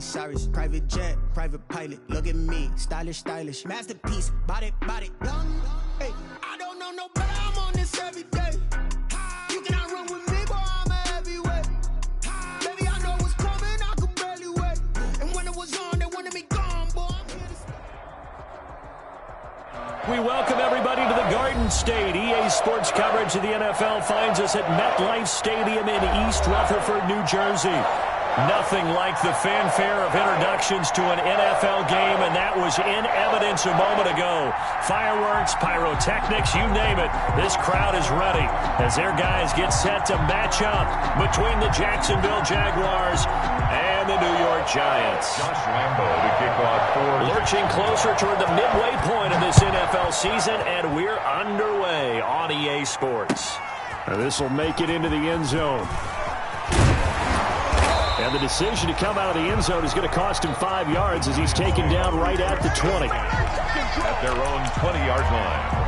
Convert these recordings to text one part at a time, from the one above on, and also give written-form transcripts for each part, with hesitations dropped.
Cyrus, private jet, private pilot. Look at me, stylish, stylish. Masterpiece, body, body. Hey, I don't know no better, I'm on this every day. You cannot run with me, boy, I'm a heavyweight. Baby, I know what's coming, I could barely wait. And when it was on, they wanted me gone, boy. I'm here to stay. We welcome everybody to the Garden State. EA Sports coverage of the NFL finds us at MetLife Stadium in East Rutherford, New Jersey. Nothing like the fanfare of introductions to an NFL game, and that was in evidence a moment ago. Fireworks, pyrotechnics, you name it. This crowd is ready as their guys get set to match up between the Jacksonville Jaguars and the New York Giants. Josh Lambo to kick off for. Lurching closer toward the midway point of this NFL season, and we're underway on EA Sports. And this will make it into the end zone. And the decision to come out of the end zone is going to cost him 5 yards as he's taken down right at the 20. At their own 20-yard line.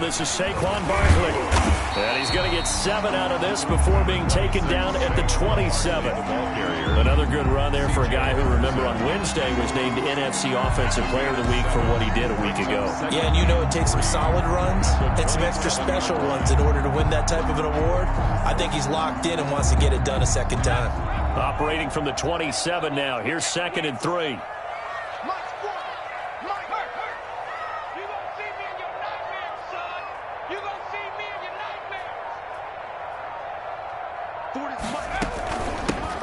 This is Saquon Barkley. And he's going to get 7 out of this before being taken down at the 27. Another good run there for a guy who, remember, on Wednesday was named NFC Offensive Player of the Week for what he did a week ago. Yeah, and you know it takes some solid runs and some extra special ones in order to win that type of an award. I think he's locked in and wants to get it done a second time. Operating from the 27 now. Here's 2nd and 3.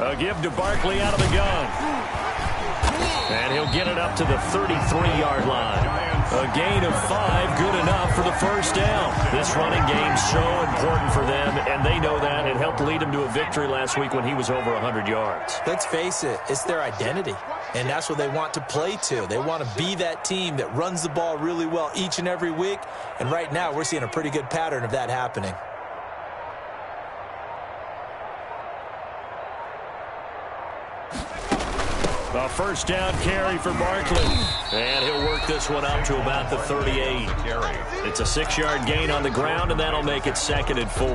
A give to Barkley out of the gun. And he'll get it up to the 33-yard line. A gain of 5, good enough for the first down. This running game's so important for them, and they know that. It helped lead them to a victory last week when he was over 100 yards. Let's face it, it's their identity, and that's what they want to play to. They want to be that team that runs the ball really well each and every week, and right now we're seeing a pretty good pattern of that happening. A first down carry for Barkley. And he'll work this one up to about the 38. It's a 6-yard gain on the ground, and that'll make it 2nd and 4.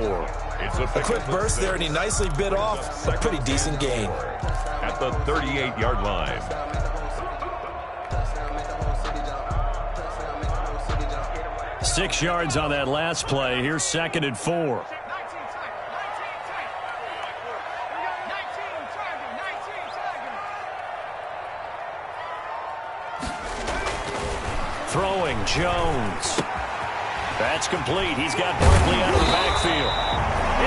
A quick burst there, and he nicely bit off a pretty decent gain. At the 38-yard line. Six yards on that last play. Here's 2nd and 4. Throwing, Jones. That's complete. He's got Barkley out of the backfield.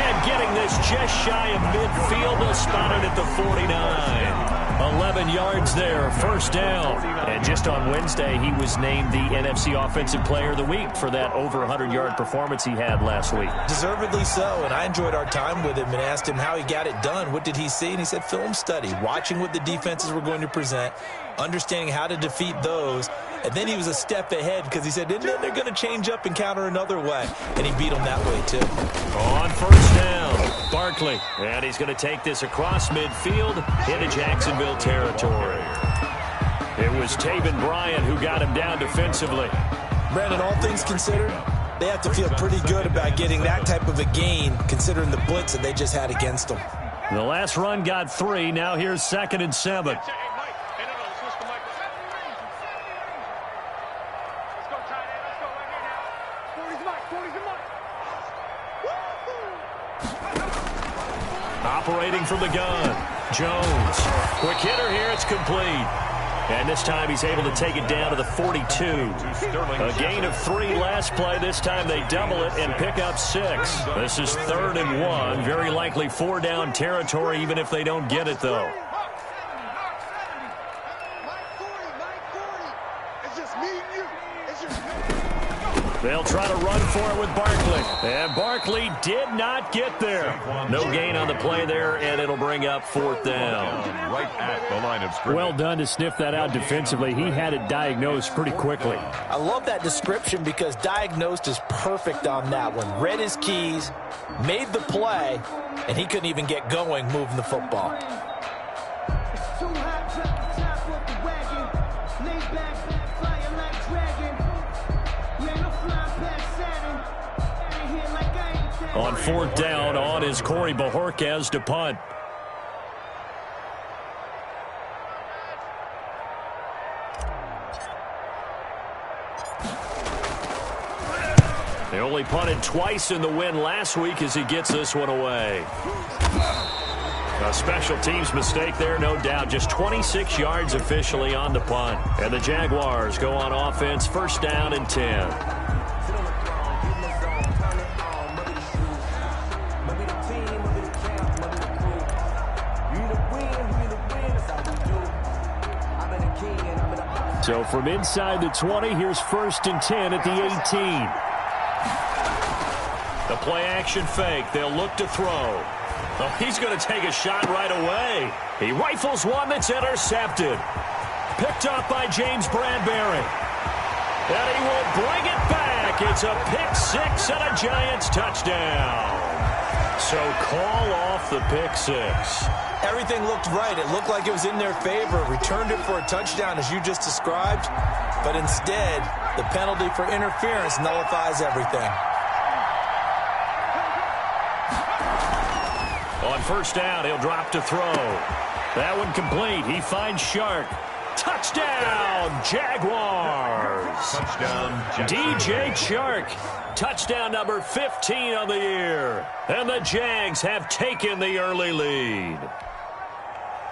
And getting this just shy of midfield. They'll spot it at the 49. 11 yards there, first down. And just on Wednesday, he was named the NFC Offensive Player of the Week for that over 100-yard performance he had last week. Deservedly so, and I enjoyed our time with him and asked him how he got it done. What did he see? And he said film study, watching what the defenses were going to present, understanding how to defeat those. And then he was a step ahead because he said, and then they're going to change up and counter another way. And he beat them that way, too. On first down, Barkley. And he's going to take this across midfield into Jacksonville territory. It was Taven Bryan who got him down defensively. Brandon, all things considered, they have to feel pretty good about getting that type of a gain considering the blitz that they just had against them. The last run got 3. Now here's 2nd and 7. Operating from the gun, Jones. Quick hitter here, it's complete. And this time he's able to take it down to the 42. A gain of 3 last play. This time they double it and pick up 6. This is 3rd and 1. Very likely 4-down territory, even if they don't get it, though. They'll try to run for it with Barkley. And Barkley did not get there. No gain on the play there, and it'll bring up 4th down. Right at the line of scrimmage. Well done to sniff that out defensively. He had it diagnosed pretty quickly. I love that description because diagnosed is perfect on that one. Read his keys, made the play, and he couldn't even get going moving the football. On 4th down, on is Corey Bojorquez to punt. They only punted twice in the win last week as he gets this one away. A special teams mistake there, no doubt. Just 26 yards officially on the punt. And the Jaguars go on offense, 1st down and 10. So from inside the 20, here's 1st and 10 at the 18. The play action fake. They'll look to throw. Oh, he's going to take a shot right away. He rifles one that's intercepted. Picked up by James Bradbury. And he will bring it back. It's a pick 6 and a Giants touchdown. So call off the pick 6. Everything looked right. It looked like it was in their favor. Returned it for a touchdown, as you just described. But instead, the penalty for interference nullifies everything. On 1st down, he'll drop to throw. That one complete. He finds Shark. Touchdown, Jaguars. Touchdown, DJ Chark. Touchdown number 15 on the year. And the Jags have taken the early lead.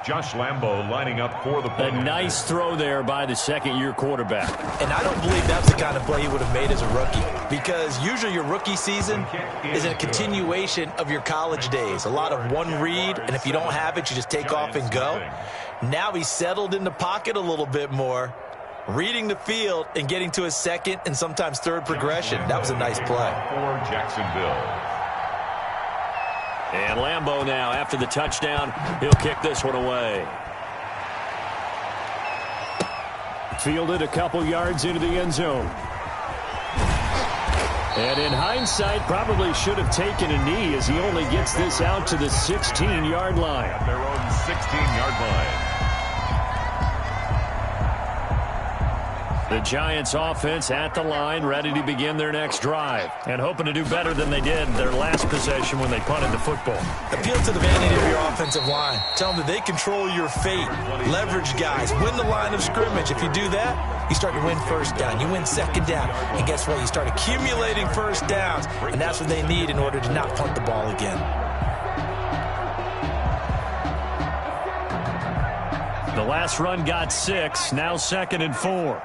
Josh Lambo lining up for the play. A nice throw there by the 2nd-year quarterback. And I don't believe that's the kind of play he would have made as a rookie, because usually your rookie season is a continuation of your college days. A lot of one read, and if you don't have it, you just take off and go. Now he's settled in the pocket a little bit more, reading the field and getting to his 2nd and sometimes 3rd progression. That was a nice play. For Jacksonville. And Lambo now, after the touchdown, he'll kick this one away. Fielded a couple yards into the end zone. And in hindsight, probably should have taken a knee as he only gets this out to the 16-yard line. At their own 16-yard line. The Giants offense at the line, ready to begin their next drive. And hoping to do better than they did their last possession when they punted the football. Appeal to the vanity of your offensive line. Tell them that they control your fate. Leverage guys. Win the line of scrimmage. If you do that, you start to win 1st down. You win 2nd down. And guess what? You start accumulating 1st downs. And that's what they need in order to not punt the ball again. The last run got 6. Now 2nd and 4.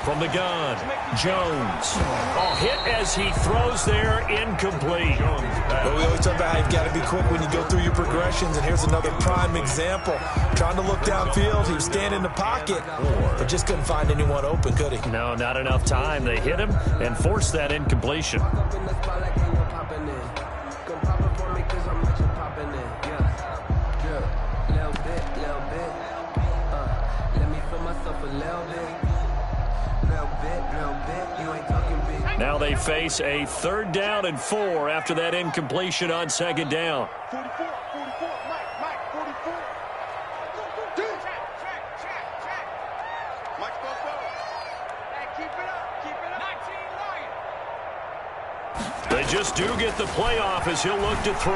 From the gun, Jones. Oh, hit as he throws there, incomplete. Well, we always talk about how you've got to be quick when you go through your progressions, and here's another prime example. Trying to look downfield, he was standing in the pocket, but just couldn't find anyone open, could he? No, not enough time. They hit him and forced that incompletion. Now they face a 3rd down and 4 after that incompletion on 2nd down. 44, Mike, 44. Mike, go forward. Hey, keep it up. 19 Lions. They just do get the playoff as he'll look to throw.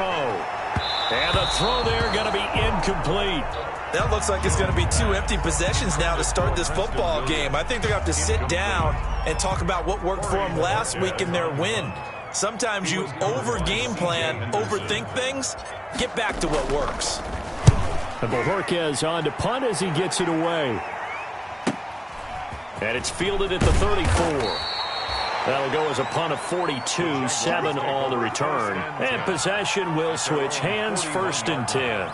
And the throw there going to be incomplete. That looks like it's going to be 2 empty possessions now to start this football game. I think they're going to have to sit down and talk about what worked for them last week in their win. Sometimes you over-game plan, overthink things. Get back to what works. And Bojorquez on to punt as he gets it away. And it's fielded at the 34. That'll go as a punt of 42, 7 on the return. And possession will switch hands, 1st and 10.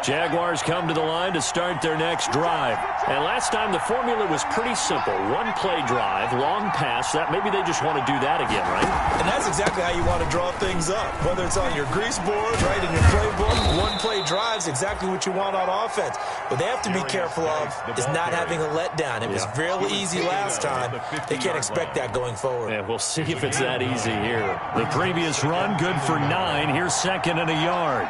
Jaguars come to the line to start their next drive. And last time the formula was pretty simple. One play drive, long pass. That maybe they just want to do that again, right? And that's exactly how you want to draw things up. Whether it's on your grease board, right, in your playbook, one play drive is exactly what you want on offense. What they have to be careful of is not having a letdown. It was real easy last time. They can't expect that going forward. Yeah, we'll see if it's that easy here. The previous run, good for 9. Here's 2nd and a yard.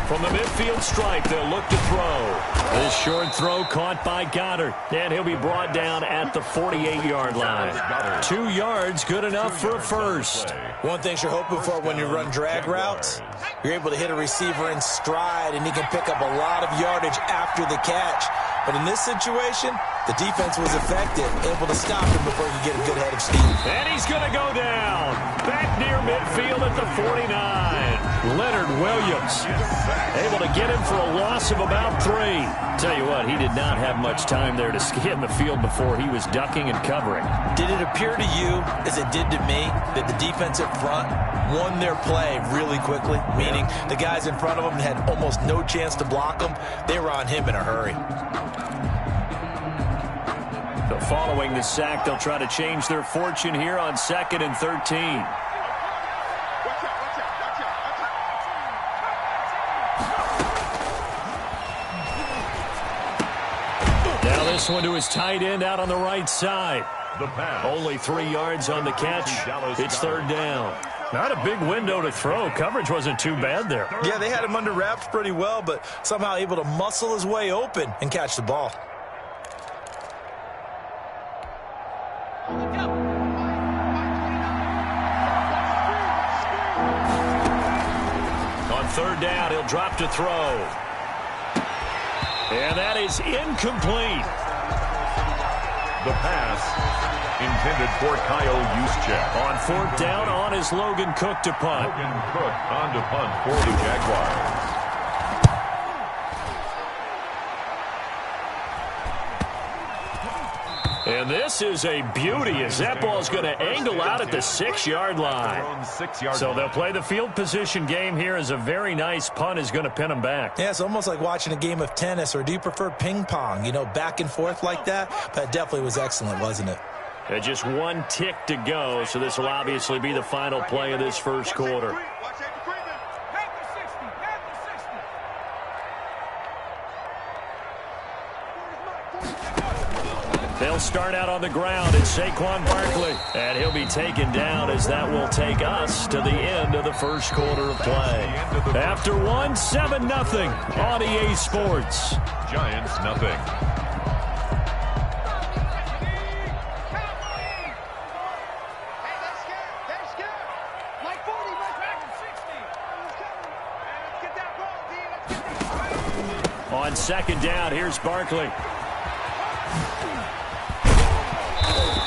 From the midfield stripe, they'll look to throw. This short throw caught by Goddard. And he'll be brought down at the 48-yard line. 2 yards, good enough for a first. One thing you're hoping for when you run drag routes, you're able to hit a receiver in stride, and he can pick up a lot of yardage after the catch. But in this situation, the defense was effective, able to stop him before he could get a good head of steam. And he's going to go down. Back near midfield at the 49. Leonard Williams able to get him for a loss of about 3. Tell you what, he did not have much time there to scan the field before he was ducking and covering. Did it appear to you, as it did to me, that the defensive front won their play really quickly? Meaning the guys in front of them had almost no chance to block him. They were on him in a hurry. So following the sack, they'll try to change their fortune here on 2nd and 13. This one to his tight end out on the right side. Only 3 yards on the catch. It's 3rd down. Not a big window to throw. Coverage wasn't too bad there. Yeah, they had him under wraps pretty well, but somehow able to muscle his way open and catch the ball. On 3rd down, he'll drop to throw. And that is incomplete. The pass intended for Kyle Juszczyk. On 4th down, on is Logan Cook to punt. Logan Cook on to punt for the Jaguars. And this is a beauty as that ball is going to angle out at the 6-yard line. So they'll play the field position game here as a very nice punt is going to pin them back. Yeah, it's almost like watching a game of tennis, or do you prefer ping pong? You know, back and forth like that? That definitely was excellent, wasn't it? And just 1 tick to go, so this will obviously be the final play of this first quarter. They'll start out on the ground. It's Saquon Barkley. And he'll be taken down as that will take us to the end of the first quarter of play. After 1, 7-0 on EA Sports. Giants, nothing. On 2nd down, here's Barkley.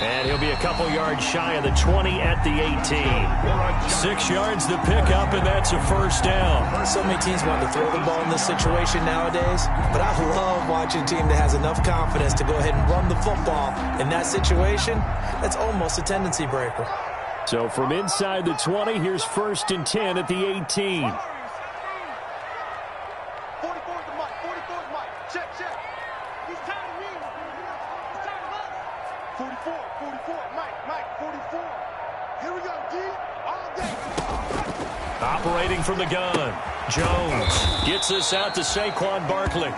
And he'll be a couple yards shy of the 20 at the 18. 6 yards to pick up, and that's a 1st down. So many teams want to throw the ball in this situation nowadays, but I love watching a team that has enough confidence to go ahead and run the football. In that situation, that's almost a tendency breaker. So from inside the 20, here's 1st and 10 at the 18. Operating from the gun, Jones gets this out to Saquon Barkley.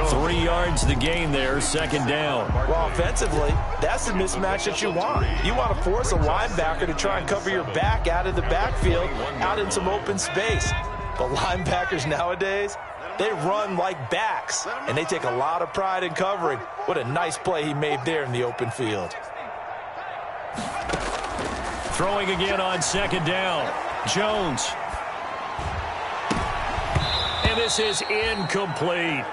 3 yards the gain there, 2nd down. Well, offensively, that's the mismatch that you want. You want to force a linebacker to try and cover your back out of the backfield, out in some open space. But linebackers nowadays, they run like backs, and they take a lot of pride in covering. What a nice play he made there in the open field. Throwing again on 2nd down. Jones. And this is incomplete.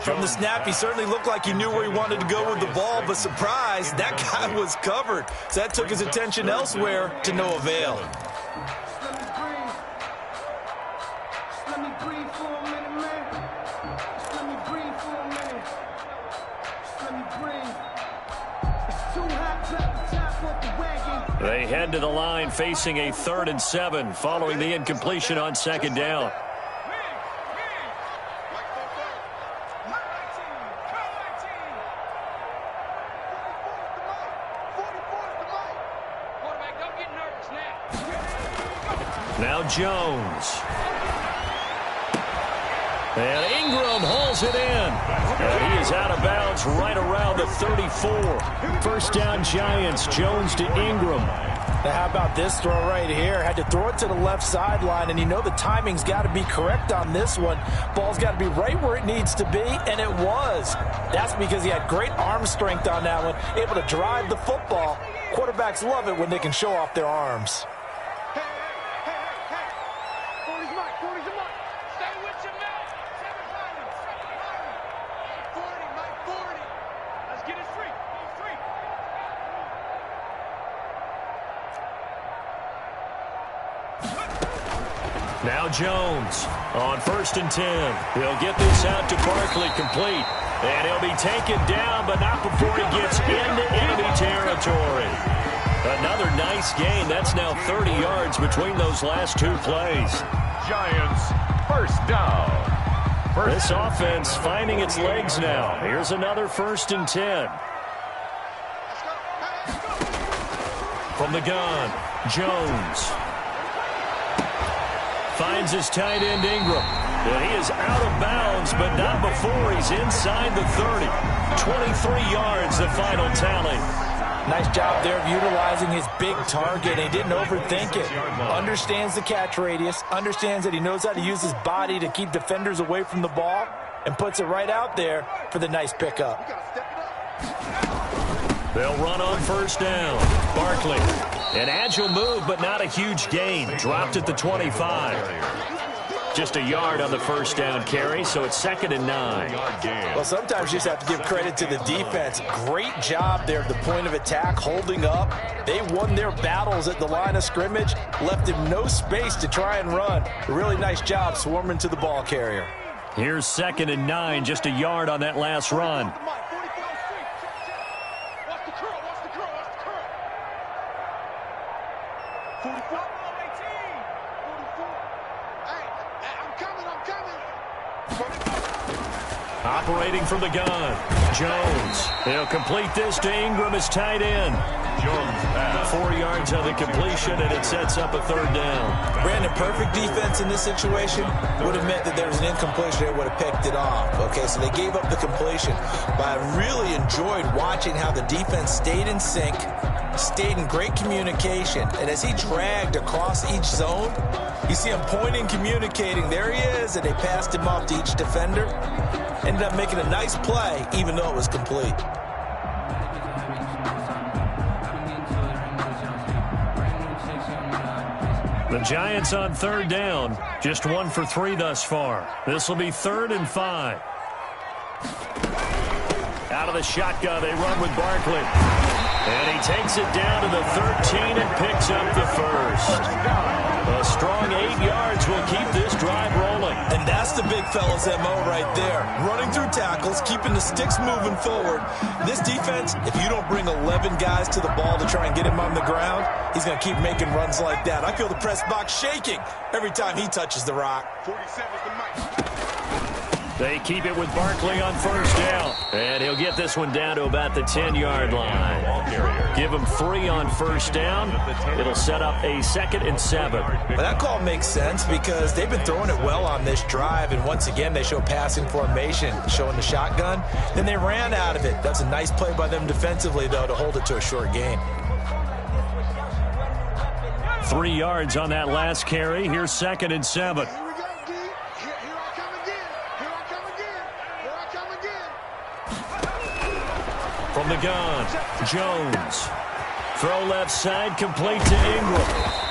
From the snap, he certainly looked like he knew where he wanted to go with the ball, but surprise, that guy was covered. So that took his attention elsewhere to no avail. They head to the line facing a 3rd and 7 following the incompletion on 2nd down. Now Jones. And Ingram hauls it in. And he is out of bounds right around the 34. 1st down Giants. Jones to Ingram. Now how about this throw right here? Had to throw it to the left sideline, and you know the timing's got to be correct on this one. Ball's got to be right where it needs to be, and it was. That's because he had great arm strength on that one, able to drive the football. Quarterbacks love it when they can show off their arms. Now Jones on 1st and 10. He'll get this out to Barkley complete. And he'll be taken down, but not before he gets into enemy territory. Another nice gain. That's now 30 yards between those last 2 plays. Giants, 1st down. This offense finding its legs now. Here's another 1st and 10. From the gun, Jones. Finds his tight end Ingram. And he is out of bounds, but not before he's inside the 30. 23 yards, the final tally. Nice job there of utilizing his big target. He didn't overthink it. Understands the catch radius. Understands that he knows how to use his body to keep defenders away from the ball. And puts it right out there for the nice pickup. They'll run on 1st down. Barkley. An agile move, but not a huge gain. Dropped at the 25. Just a yard on the 1st down carry, so it's 2nd and 9. Well, sometimes you just have to give credit to the defense. Great job there at the point of attack, holding up. They won their battles at the line of scrimmage, left him no space to try and run. A really nice job swarming to the ball carrier. Here's 2nd and 9, just a yard on that last run. Operating from the gun, Jones. He'll complete this to Ingram as tight end. Jones pass. 4 yards on the completion, and it sets up a 3rd down. Brandon, perfect defense in this situation would have meant that there was an incompletion. They would have picked it off. Okay, so they gave up the completion. But I really enjoyed watching how the defense stayed in sync, stayed in great communication. And as he dragged across each zone, you see him pointing, communicating. There he is, and they passed him off to each defender. Ended up making a nice play, even though it was complete. The Giants on 3rd down, just 1 for 3 thus far. This will be 3rd and 5. Out of the shotgun, they run with Barkley. And he takes it down to the 13 and picks up the 1st. A strong 8 yards will keep this drive rolling. And that's the big fella's MO right there. Running through tackles, keeping the sticks moving forward. This defense, if you don't bring 11 guys to the ball to try and get him on the ground, he's going to keep making runs like that. I feel the press box shaking every time he touches the rock. 47's the mic. They keep it with Barkley on 1st down. And he'll get this one down to about the 10-yard line. Give him 3 on 1st down. It'll set up a 2nd and 7. Well, that call makes sense because they've been throwing it well on this drive. And once again, they show passing formation, showing the shotgun. Then they ran out of it. That's a nice play by them defensively, though, to hold it to a short gain. 3 yards on that last carry. Here's 2nd and 7. From the gun, Jones. Throw left side, complete to Ingram.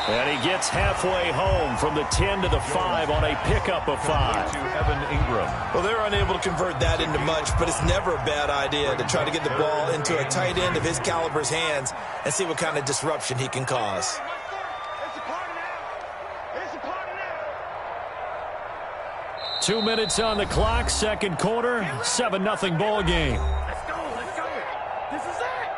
And he gets halfway home from the 10 to the 5 on a pickup of 5. To Evan Ingram. Well, they're unable to convert that into much, but it's never a bad idea to try to get the ball into a tight end of his caliber's hands and see what kind of disruption he can cause. 2 minutes on the clock, 2nd quarter, 7-0 ball game. Let's go. This is it.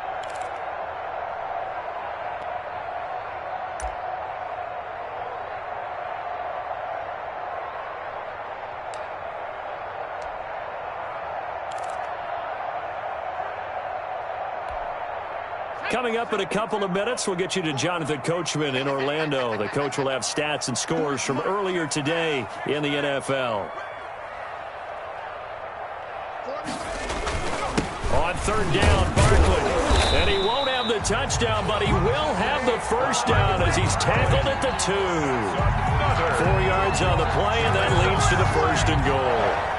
Coming up in a couple of minutes, we'll get you to Jonathan Coachman in Orlando. The coach will have stats and scores from earlier today in the NFL. On third down, Barkley. And he won't have the touchdown, but he will have the first down as he's tackled at the 2. 4 yards on the play, and that leads to the first and goal.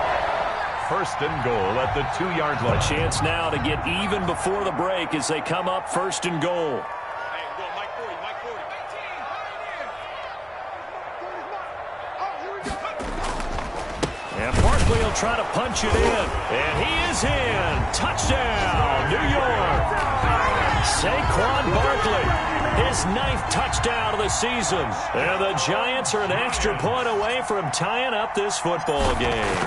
First and goal at the 2-yard line. A chance now to get even before the break as they come up first and goal. And Barkley will try to punch it in. And he is in. Touchdown, New York. Saquon Barkley, his 9th touchdown of the season. And the Giants are an extra point away from tying up this football game.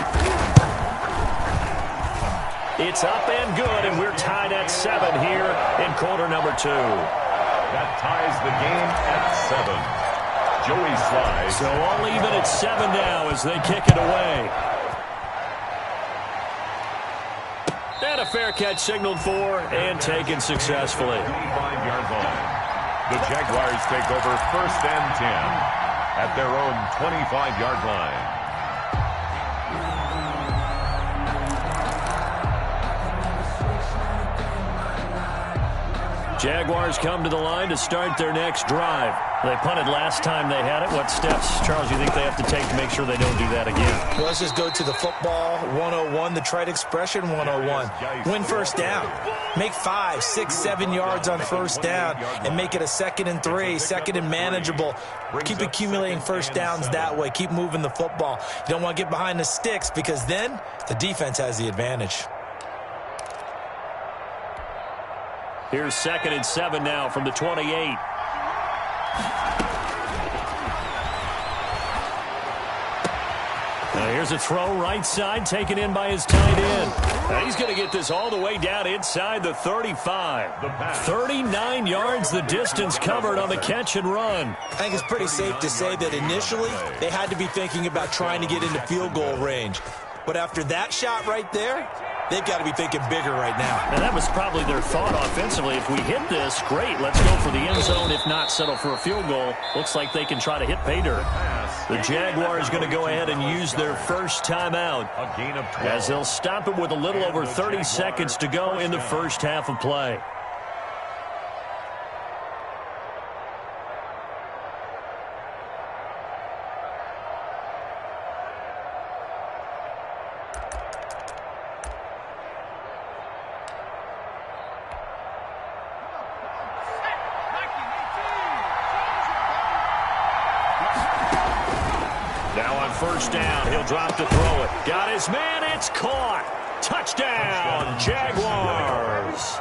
It's up and good, and we're tied at 7 here in quarter number 2. That ties the game at 7. Joey slides. So all even at 7 now as they kick it away. And a fair catch signaled for and taken successfully. 25-yard line. The Jaguars take over first and 10 at their own 25-yard line. Jaguars come to the line to start their next drive. They punted last time they had it. What steps, Charles, you think they have to take to make sure they don't do that again? Well, let's just go to the football 101, the trite expression 101. Win first down. Make 5, 6, 7 yards on first down and make it a 2nd and 3, 2nd and manageable. Keep accumulating first downs that way. Keep moving the football. You don't want to get behind the sticks because then the defense has the advantage. Here's 2nd and 7 now from the 28. Now here's a throw right side taken in by his tight end. Now he's going to get this all the way down inside the 35. 39 yards the distance covered on the catch and run. I think it's pretty safe to say that initially they had to be thinking about trying to get into field goal range. But after that shot right there, they've got to be thinking bigger right now. And that was probably their thought offensively. If we hit this, great. Let's go for the end zone. If not, settle for a field goal. Looks like they can try to hit pay dirt. The Jaguars going to go ahead and use their first timeout as they'll stop it with a little over 30 seconds to go in the first half of play. First down, he'll drop to throw it. Got his man, it's caught. Touchdown, Jaguars.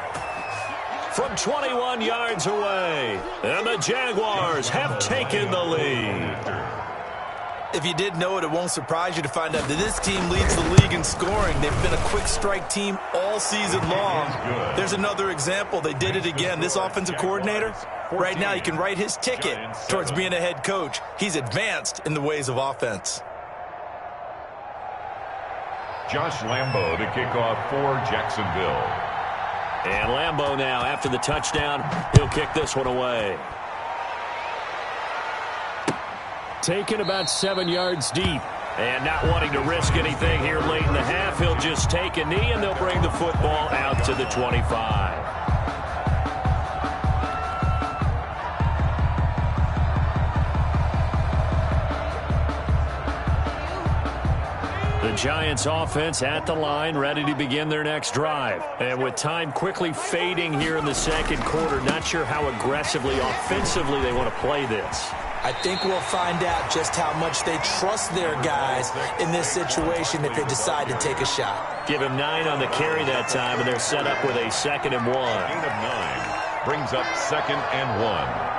From 21 yards away, and the Jaguars have taken the lead. If you did know it, it won't surprise you to find out that this team leads the league in scoring. They've been a quick strike team all season long. There's another example. They did it again. This offensive coordinator, right now he can write his ticket towards being a head coach. He's advanced in the ways of offense. Josh Lambo to kick off for Jacksonville. And Lambo now, after the touchdown, he'll kick this one away. Taken about 7 yards deep. And not wanting to risk anything here late in the half, he'll just take a knee, and they'll bring the football out to the 25. The Giants offense at the line, ready to begin their next drive. And with time quickly fading here in the second quarter, not sure how aggressively, offensively they want to play this. I think we'll find out just how much they trust their guys in this situation if they decide to take a shot. Give him 9 on the carry that time, and they're set up with a 2nd and 1. Gain of 9 brings up 2nd and 1.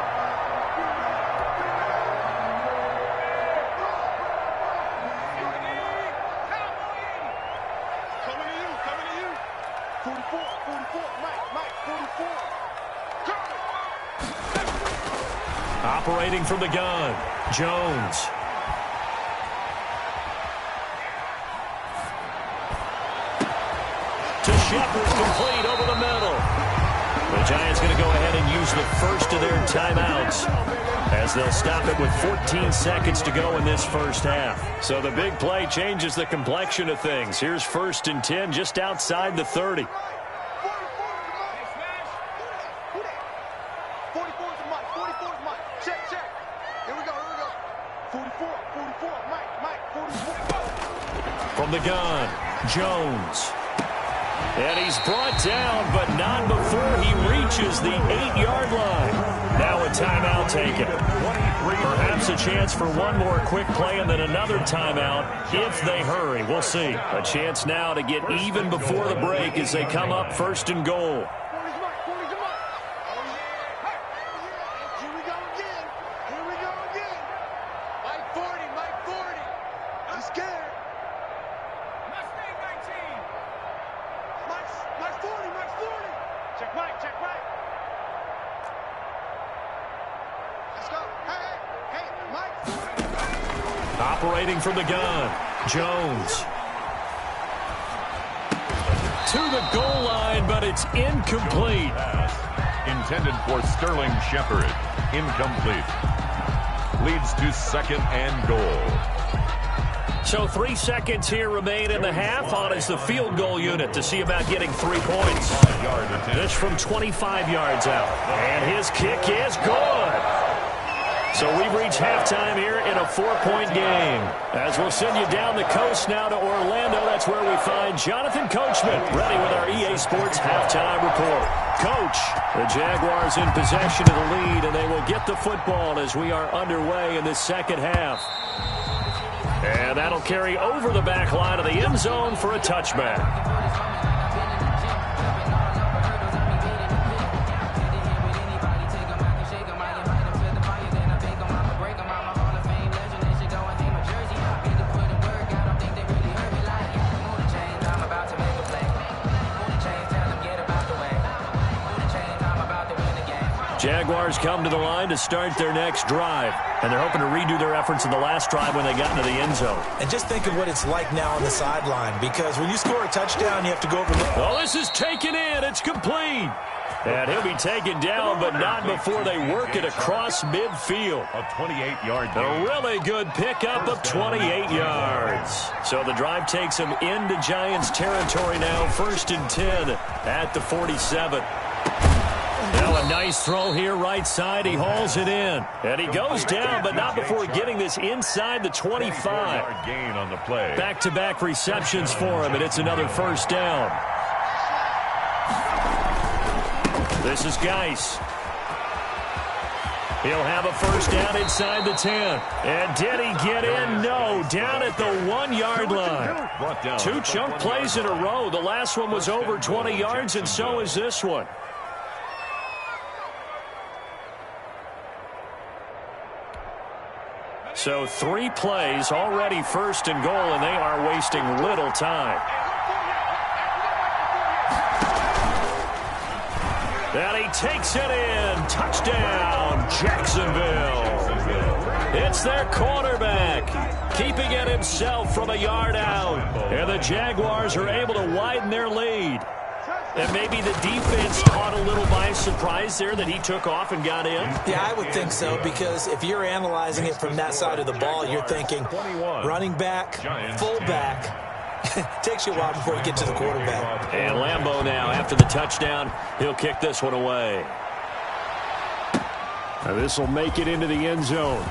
Operating from the gun, Jones. To Shepard, complete over the middle. The Giants going to go ahead and use the first of their timeouts as they'll stop it with 14 seconds to go in this first half. So the big play changes the complexion of things. Here's 1st and 10 just outside the 30. 44 is Mike. 44 is Mike. Check. Here we go. 44, Mike, 44. From the gun, Jones. And he's brought down, but not before he reaches the 8-yard line. Now a timeout taken. Perhaps a chance for one more quick play and then another timeout if they hurry. We'll see. A chance now to get even before the break as they come up 1st and goal. Operating from the gun, Jones. To the goal line, but it's incomplete. Intended for Sterling Shepard. Incomplete. Leads to 2nd and goal. So 3 seconds here remain in the half. On is the field goal unit to see about getting 3 points. This from 25 yards out. And his kick is good. So we've reached halftime here in a 4-point game. As we'll send you down the coast now to Orlando, that's where we find Jonathan Coachman ready with our EA Sports halftime report. Coach, the Jaguars in possession of the lead, and they will get the football as we are underway in this second half. And that'll carry over the back line of the end zone for a touchback. Jaguars come to the line to start their next drive. And they're hoping to redo their efforts in the last drive when they got into the end zone. And just think of what it's like now on the sideline, because when you score a touchdown, you have to go over. Oh, this is taken in. It's complete. And he'll be taken down, but not before they work it across midfield. A 28-yard gain. A really good pickup of 28 yards. So the drive takes them into Giants territory now. 1st and 10 at the 47. Now a nice throw here right side. He hauls it in. And he goes down, but not before getting this inside the 25. Gain on the play. Back-to-back receptions for him, and it's another 1st down. This is Geis. He'll have a 1st down inside the 10. And did he get in? No. Down at the 1-yard line. 2 chunk plays in a row. The last one was over 20 yards, and so is this one. So 3 plays, already 1st and goal, and they are wasting little time. And he takes it in. Touchdown, Jacksonville. It's their quarterback, keeping it himself from a yard out. And the Jaguars are able to widen their lead. And maybe the defense caught a little by surprise there that he took off and got in? Yeah, I would think so, because if you're analyzing it from that side of the ball, you're thinking running back, fullback. Takes you a while before you get to the quarterback. And Lambeau now, after the touchdown, he'll kick this one away. Now this will make it into the end zone.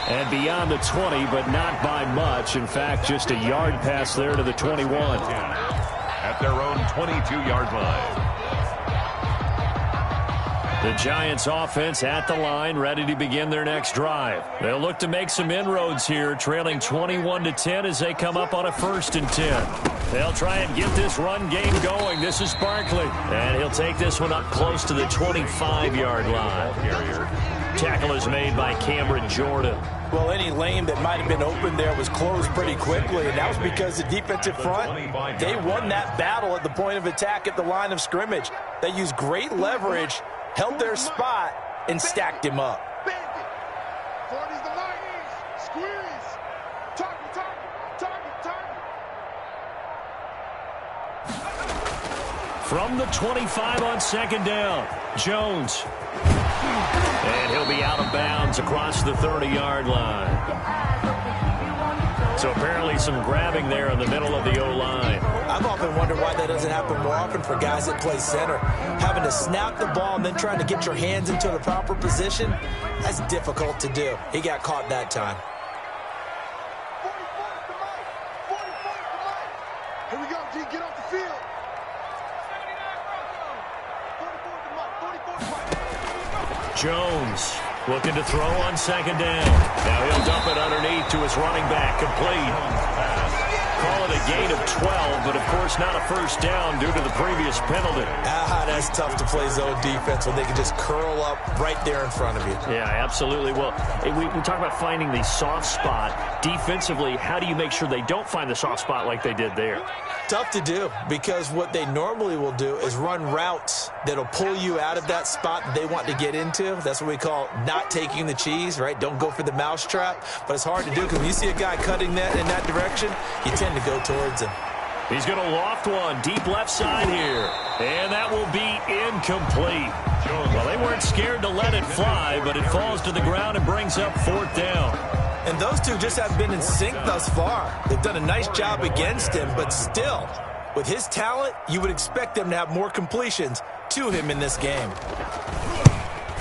And beyond the 20, but not by much. In fact, just a yard pass there to the 21. At their own 22-yard line. The Giants offense at the line, ready to begin their next drive. They'll look to make some inroads here, trailing 21-10 as they come up on a 1st and 10. They'll try and get this run game going. This is Barkley. And he'll take this one up close to the 25-yard line. Tackle is made by Cameron Jordan. Well, any lane that might have been open there was closed pretty quickly, and that was because the defensive front, they won that battle at the point of attack at the line of scrimmage. They used great leverage, held their spot, and stacked him up. From the 25 on second down, Jones. And he'll be out of bounds across the 30-yard line. So apparently some grabbing there in the middle of the O-line. I've often wondered why that doesn't happen more often for guys that play center. Having to snap the ball and then trying to get your hands into the proper position, that's difficult to do. He got caught that time. Here we go, G. Get off the field. Jones looking to throw on second down. Now he'll dump it underneath to his running back. Complete. Call it a gain of 12, but of course not a first down due to the previous penalty. That's tough to play zone defense when they can just curl up right there in front of you. Yeah, absolutely. Well, we talk about finding the soft spot. Defensively, how do you make sure they don't find the soft spot like they did there? Tough to do, because what they normally will do is run routes that'll pull you out of that spot that they want to get into. That's what we call not taking the cheese, right? Don't go for the mousetrap. But it's hard to do because when you see a guy cutting that in that direction, you tend to go towards him. He's going to loft one deep left side here. And that will be incomplete. Well, they weren't scared to let it fly, but it falls to the ground and brings up fourth down. And those two just haven't been in sync thus far. They've done a nice job against him, but still, with his talent, you would expect them to have more completions to him in this game.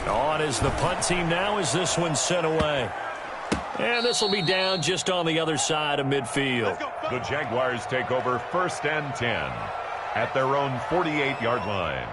On is the punt team now as this one's sent away. And this will be down just on the other side of midfield. The Jaguars take over 1st and 10 at their own 48-yard line.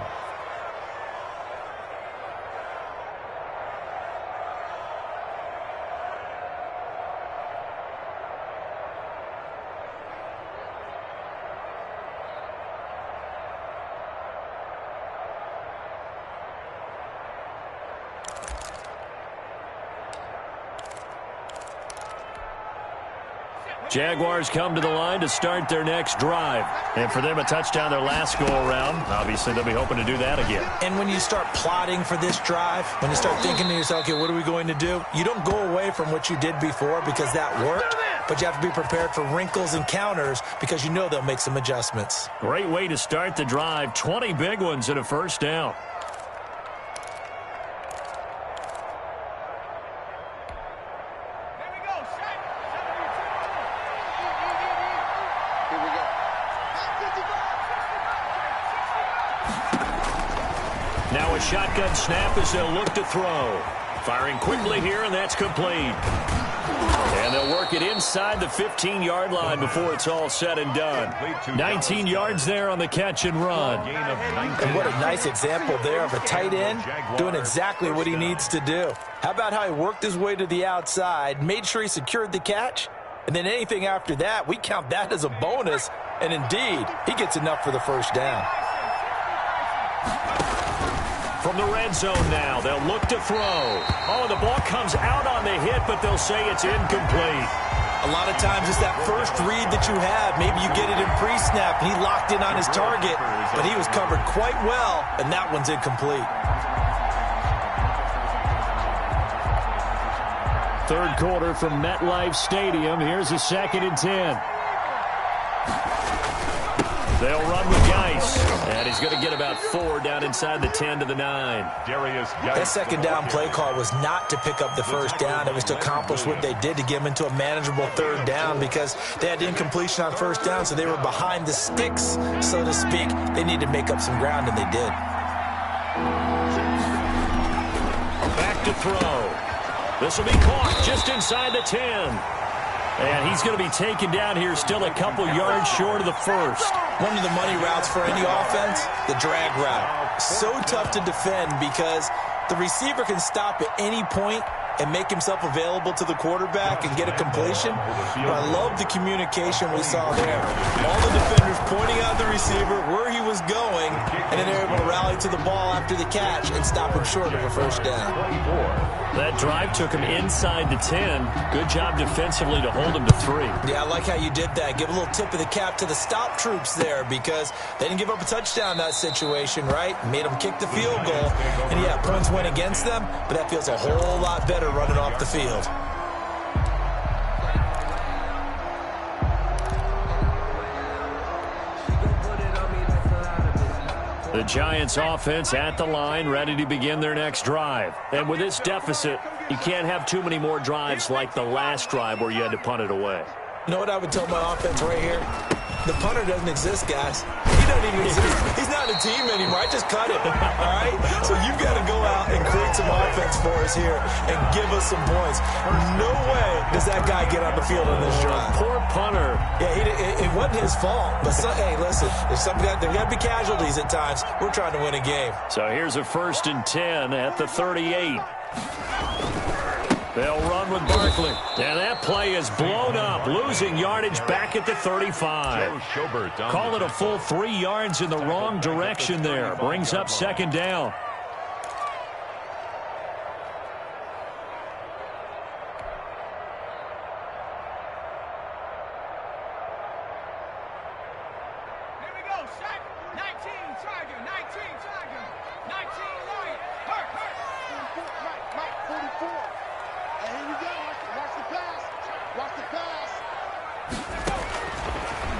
Jaguars come to the line to start their next drive. And for them, a touchdown their last go-around. Obviously, they'll be hoping to do that again. And when you start plotting for this drive, when you start thinking to yourself, okay, what are we going to do? You don't go away from what you did before because that worked, but you have to be prepared for wrinkles and counters because you know they'll make some adjustments. Great way to start the drive. 20 big ones and a first down. Now a shotgun snap as they'll look to throw. Firing quickly here, and that's complete. And they'll work it inside the 15-yard line before it's all said and done. 19 yards there on the catch and run. And what a nice example there of a tight end doing exactly what he needs to do. How about how he worked his way to the outside, made sure he secured the catch, and then anything after that, we count that as a bonus. And indeed, he gets enough for the first down. From the red zone now, they'll look to throw. Oh, the ball comes out on the hit, but they'll say it's incomplete. A lot of times it's that first read that you have. Maybe you get it in pre-snap, and he locked in on his target, but he was covered quite well, and that one's incomplete. Third quarter from MetLife Stadium. Here's a 2nd and 10. They'll run with Geis, and he's going to get about 4 down inside the 10 to the 9. That second down play call was not to pick up the first down. It was to accomplish what they did to get him into a manageable third down because they had incompletion on first down, so they were behind the sticks, so to speak. They needed to make up some ground, and they did. Back to throw. This will be caught just inside the 10. And he's going to be taken down here still a couple yards short of the first. One of the money routes for any offense, the drag route. So tough to defend because the receiver can stop at any point and make himself available to the quarterback and get a completion. But I love the communication we saw there. All the defenders pointing out the receiver, where he was going, and then they're able to rally to the ball after the catch and stop him short of a first down. That drive took him inside the 10. Good job defensively to hold him to 3. Yeah, I like how you did that. Give a little tip of the cap to the stop troops there because they didn't give up a touchdown in that situation, right? Made them kick the field goal. And, yeah, points went against them, but that feels a whole lot better running off the field. The Giants offense at the line, ready to begin their next drive. And with this deficit, you can't have too many more drives like the last drive where you had to punt it away. You know what I would tell my offense right here? The punter doesn't exist, guys. He doesn't even exist. He's not in the team anymore. I just cut him, all right? So you've got to go out and create some offense for us here and give us some points. No way does that guy get on the field on this drive. Poor punter. Yeah, it wasn't his fault. But, hey, listen, there got to be casualties at times. We're trying to win a game. So here's a 1st and 10 at the 38. They'll run with Barkley. And that play is blown up, losing yardage back at the 35. Call it a full 3 yards in the wrong direction there. Brings up 2nd down. Here we go, set. 19, Tiger, 19, Tiger. 19, Lion. Hurt. 44, Mike, 44. And here we go. Watch the pass. Watch the pass.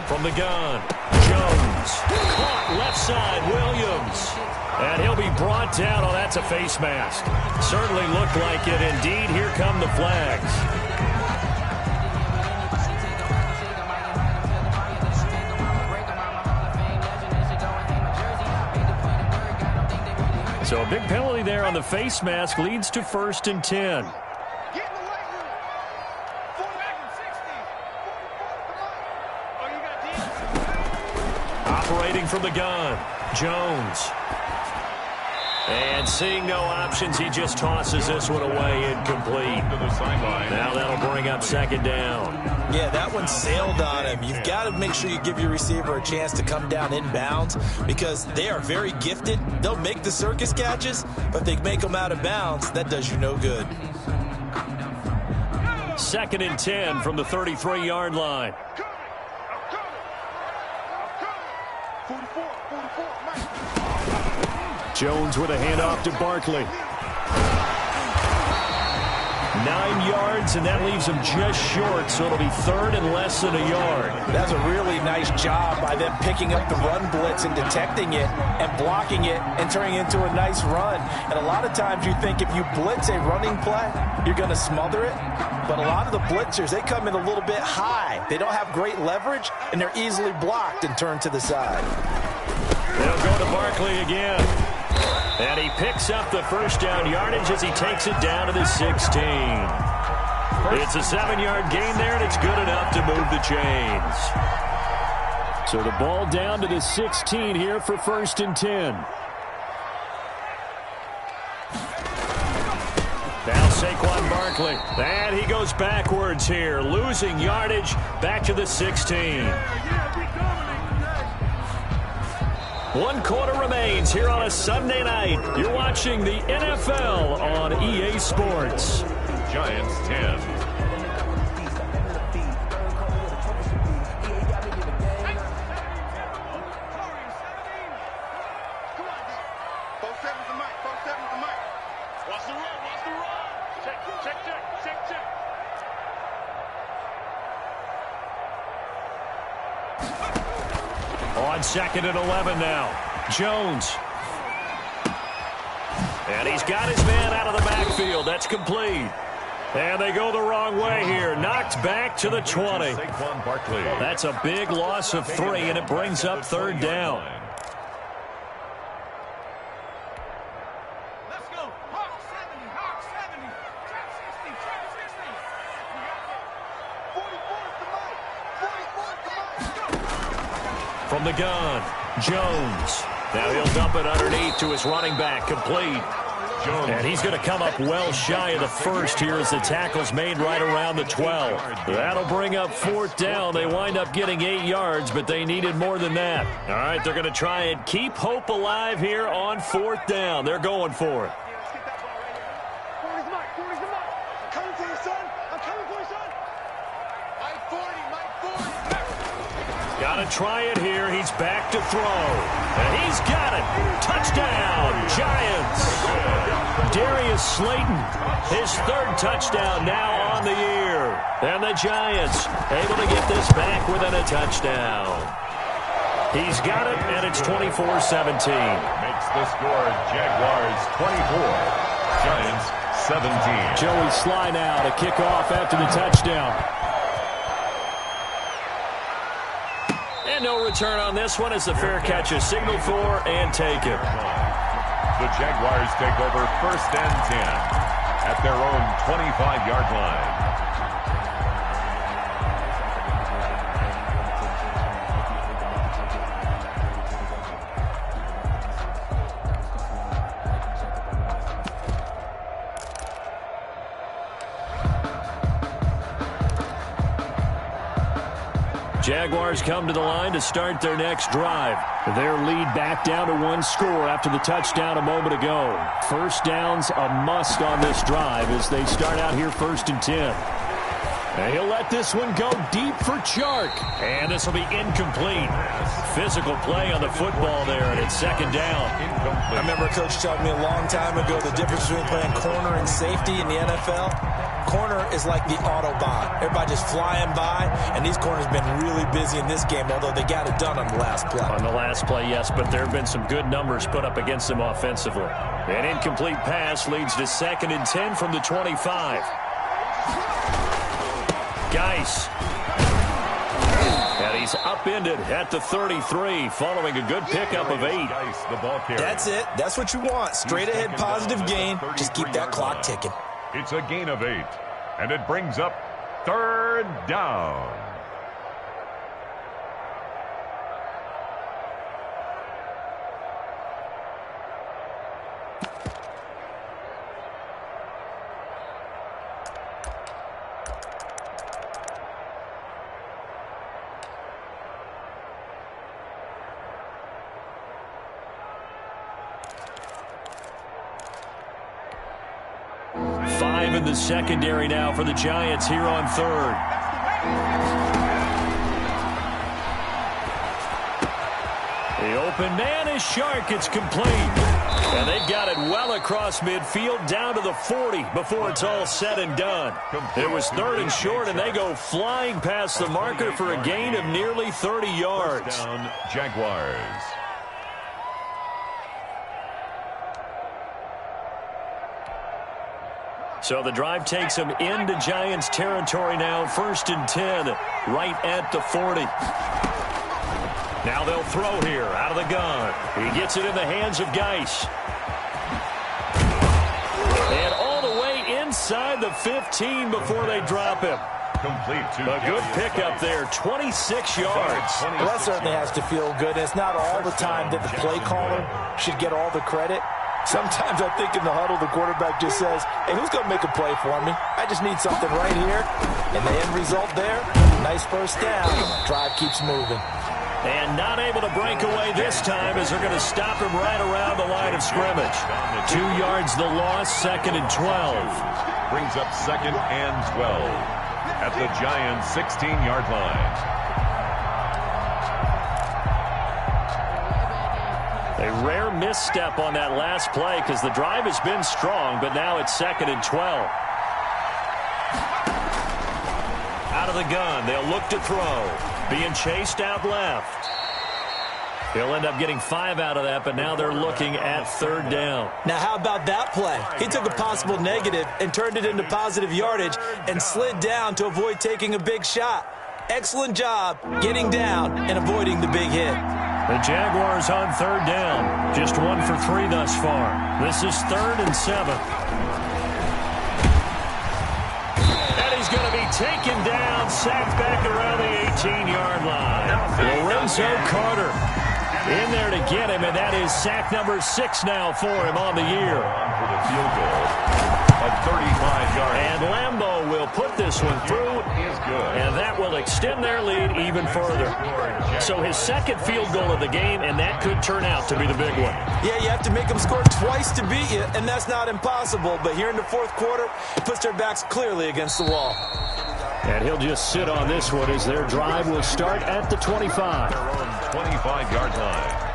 From the gun, Jones. Caught left side, Williams. And he'll be brought down. Oh, that's a face mask. Certainly looked like it. Indeed, here come the flags. So a big penalty there on the face mask leads to 1st and 10. Get in the late room. 4 back and 60. Oh, you got D. Operating from the gun, Jones. And seeing no options, he just tosses this one away incomplete. Now that'll bring up 2nd down. Yeah, that one sailed on him. You've got to make sure you give your receiver a chance to come down inbounds because they are very gifted. They'll make the circus catches, but if they make them out of bounds, that does you no good. 2nd and 10 from the 33-yard line. 44, Mike. Jones with a handoff to Barkley. 9 yards, and that leaves him just short, so it'll be 3rd and less than a yard. That's a really nice job by them picking up the run blitz and detecting it and blocking it and turning it into a nice run. And a lot of times you think if you blitz a running play, you're going to smother it. But a lot of the blitzers, they come in a little bit high. They don't have great leverage, and they're easily blocked and turned to the side. They'll go to Barkley again. And he picks up the 1st down yardage as he takes it down to the 16. It's a 7-yard gain there, and it's good enough to move the chains. So the ball down to the 16 here for 1st and 10. Now Saquon Barkley. And he goes backwards here, losing yardage back to the 16. 1 quarter remains here on a Sunday night. You're watching the NFL on EA Sports. Giants 10. On 2nd and 11 now. Jones. And he's got his man out of the backfield. That's complete. And they go the wrong way here. Knocked back to the 20. That's a big loss of 3, and it brings up 3rd down. Let's go. Hawk 70, Hawk 70. Trap 60, Trap 60. 44 to Mike. 44 to Mike. From the gun, Jones. Now he'll dump it underneath to his running back, complete. And he's going to come up well shy of the 1st here as the tackle's made right around the 12. That'll bring up 4th down. They wind up getting 8 yards, but they needed more than that. All right, they're going to try and keep hope alive here on 4th down. They're going for it. Where's Mike? Where's Mike? I'm coming for you, son. I'm coming for you, son. Mike 40, Mike 40. Got to try it here. He's back to throw. And he's got it. Touchdown, Giants. Darius Slayton, his 3rd touchdown now on the year. And the Giants able to get this back within a touchdown. He's got it, and it's 24-17. Makes the score Jaguars 24, Giants 17. Joey Sly now to kick off after the touchdown. And no return on this one as the fair catch is signaled for and taken. The Jaguars take over 1st and 10 at their own 25-yard line. Jaguars come to the line to start their next drive. Their lead back down to 1 score after the touchdown a moment ago. First down's a must on this drive as they start out here 1st and 10. And he'll let this one go deep for Chark. And this will be incomplete. Physical play on the football there, and it's 2nd down. I remember a coach telling me a long time ago the difference between playing corner and safety in the NFL. Corner is like the Autobahn. Everybody just flying by, and these corners have been really busy in this game, although they got it done on the last play. On the last play, yes, but there have been some good numbers put up against them offensively. An incomplete pass leads to 2nd and 10 from the 25. Geis. And he's upended at the 33 following a good pickup of 8. That's it. That's what you want. Straight ahead positive gain. Just keep that clock ticking. It's a gain of 8, and it brings up 3rd down. In the secondary now for the Giants here on 3rd. The open man is Chark. It's complete. And they've got it well across midfield down to the 40 before it's all said and done. It was 3rd and short, and they go flying past the marker for a gain of nearly 30 yards. Down, Jaguars. So the drive takes them into Giants territory now. 1st and 10, right at the 40. Now they'll throw here out of the gun. He gets it in the hands of Geis. And all the way inside the 15 before they drop him. A good pickup there, 26 yards. Well, that certainly has to feel good. It's not all the time that the play caller should get all the credit. Sometimes I think in the huddle, the quarterback just says, hey, who's going to make a play for me? I just need something right here. And the end result there, nice 1st down. Drive keeps moving. And not able to break away this time as they're going to stop him right around the line of scrimmage. 2 yards the loss, 2nd and 12. Brings up 2nd and 12 at the Giants' 16-yard line. A rare misstep on that last play because the drive has been strong, but now it's 2nd and 12. Out of the gun, they'll look to throw. Being chased out left. He'll end up getting 5 out of that, but now they're looking at 3rd down. Now, how about that play? He took a possible negative and turned it into positive yardage and slid down to avoid taking a big shot. Excellent job getting down and avoiding the big hit. The Jaguars on 3rd down. Just 1 for 3 thus far. This is 3rd and 7. And he's going to be taken down, sacked back around the 18-yard line. Lorenzo Carter in there to get him, and that is sack number 6 now for him on the year. For the field goal of 35 yards. And Lambeau will put this one through, and that will extend their lead even further. So his 2nd field goal of the game, and that could turn out to be the big one. Yeah, you have to make them score twice to beat you, and that's not impossible. But here in the 4th quarter, it puts their backs clearly against the wall. And he'll just sit on this one as their drive will start at the 25. Their own 25-yard line.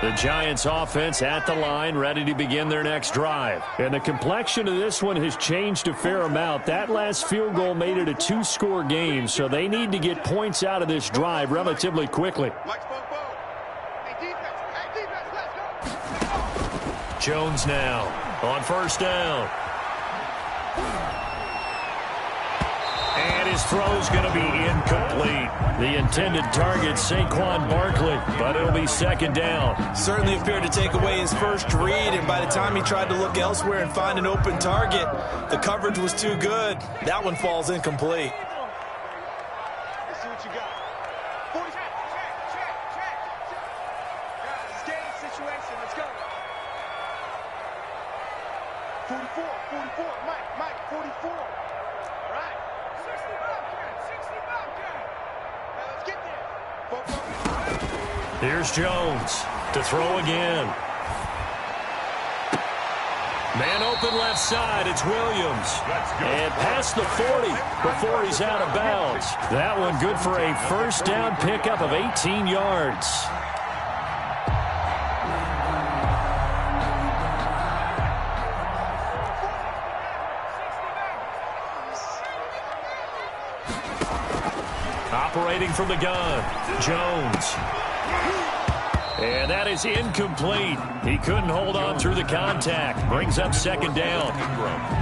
The Giants offense at the line, ready to begin their next drive. And the complexion of this one has changed a fair amount. That last field goal made it a 2-score game, so they need to get points out of this drive relatively quickly. Jones now on first down. And his throw's going to be incomplete. The intended target, Saquon Barkley, but it'll be second down. Certainly appeared to take away his first read, and by the time he tried to look elsewhere and find an open target, the coverage was too good. That one falls incomplete. Let's see what you got. Check. Guys, it's game situation. Let's go. 44. Mike, 44. All right. 60 Bobcat. Now let's get there. Here's Jones to throw again. Man open left side. It's Williams. And past the 40 before he's out of bounds. That one good for a first down pickup of 18 yards. Operating from the gun, Jones. And that is incomplete. He couldn't hold on through the contact. Brings up second down.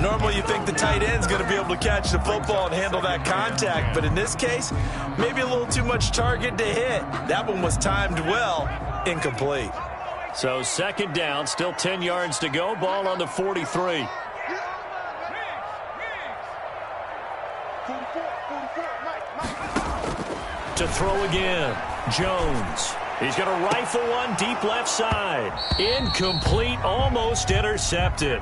Normally you think the tight end's going to be able to catch the football and handle that contact, but in this case, maybe a little too much target to hit. That one was timed well, incomplete. So second down, still 10 yards to go. Ball on the 43. 44. Mike. To throw again, Jones. He's going to rifle one deep left side. Incomplete, almost intercepted.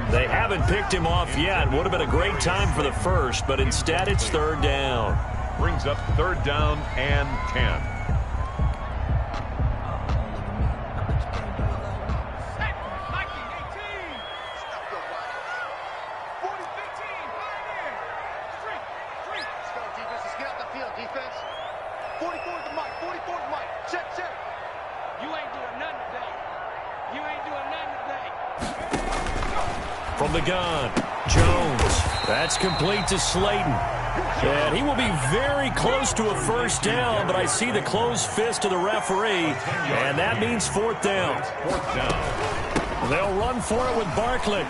They haven't picked him off yet. Would have been a great time for the first, but instead it's third down. Brings up third down and 10. From the gun, Jones. That's complete to Slayton. And he will be very close to a first down, but I see the closed fist of the referee, and that means fourth down. They'll run for it with Barkley.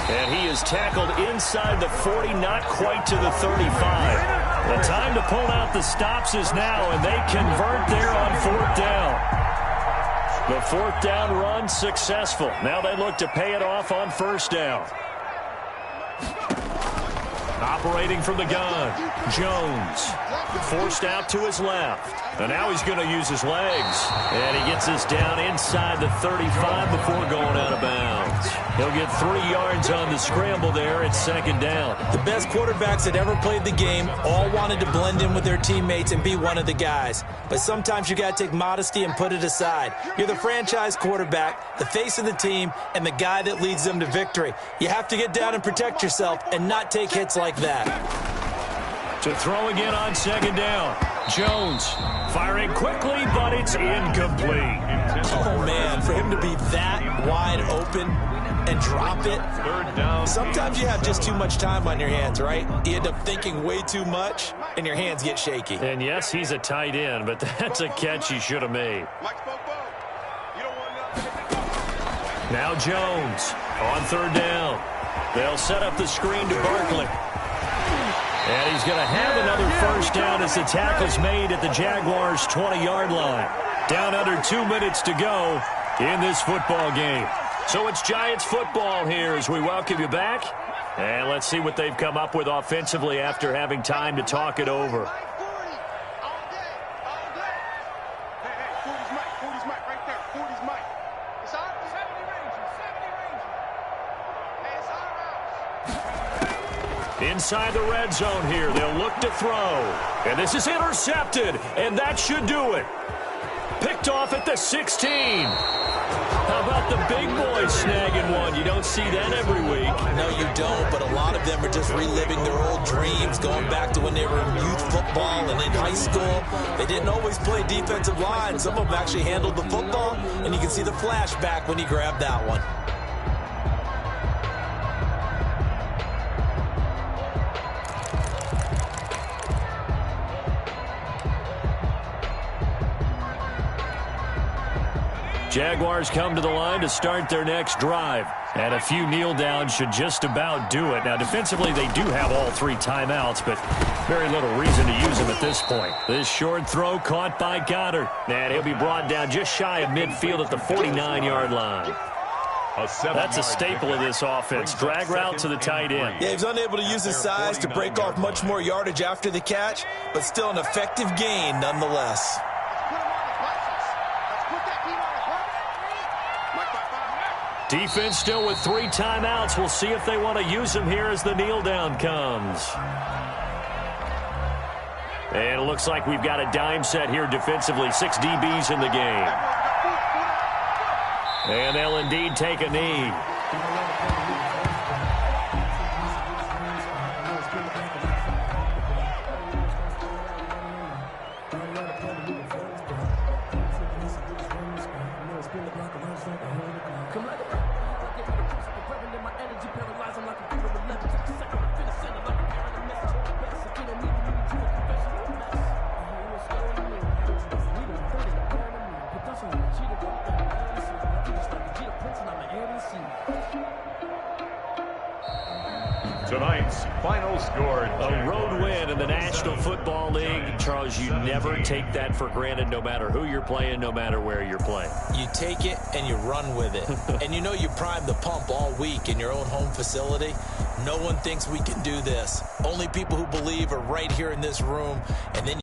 And he is tackled inside the 40, not quite to the 35. The time to pull out the stops is now, and they convert there on fourth down. The fourth down run successful. Now they look to pay it off on first down. Operating from the gun, Jones. Forced out to his left. And now he's going to use his legs. And he gets this down inside the 35 before going out of bounds. He'll get 3 yards on the scramble there at second down. The best quarterbacks that ever played the game all wanted to blend in with their teammates and be one of the guys. But sometimes you got to take modesty and put it aside. You're the franchise quarterback, the face of the team, and the guy that leads them to victory. You have to get down and protect yourself and not take hits like that. To throw again on second down. Jones firing quickly, but it's incomplete. Oh, man, for him to be that wide open and drop it. Third down. Sometimes you have just too much time on your hands, right? You end up thinking way too much, and your hands get shaky. And yes, he's a tight end, but that's a catch he should have made. Now Jones on third down. They'll set up the screen to Barkley. And he's going to have another first down as the tackle's made at the Jaguars' 20-yard line. Down under 2 minutes to go in this football game. So it's Giants football here as we welcome you back. And let's see what they've come up with offensively after having time to talk it over. Inside the red zone here, they'll look to throw. And this is intercepted, and that should do it. Picked picked off at the 16. How about the big boys snagging one? You don't see that every week. No, you don't, but a lot of them are just reliving their old dreams, going back to when they were in youth football and in high school. They didn't always play defensive line. Some of them actually handled the football, and you can see the flashback when he grabbed that one. Jaguars come to the line to start their next drive. And a few kneel downs should just about do it. Now, defensively, they do have all 3 timeouts, but very little reason to use them at this point. This short throw caught by Goddard. And he'll be brought down just shy of midfield at the 49-yard line. That's a staple of this offense. Drag route to the tight end. Yeah, he was unable to use his size to break off much more yardage after the catch, but still an effective gain nonetheless. Defense still with 3 timeouts. We'll see if they want to use them here as the kneel down comes. And it looks like we've got a dime set here defensively. 6 DBs in the game. And they'll indeed take a knee. Tonight's final score. A road win in the National Football League. Charles, you never take that for granted, no matter who you're playing, no matter where you're playing. You take it and you run with it. And you know you prime the pump all week in your own home facility. No one thinks we can do this. Only people who believe are right here in this room. And then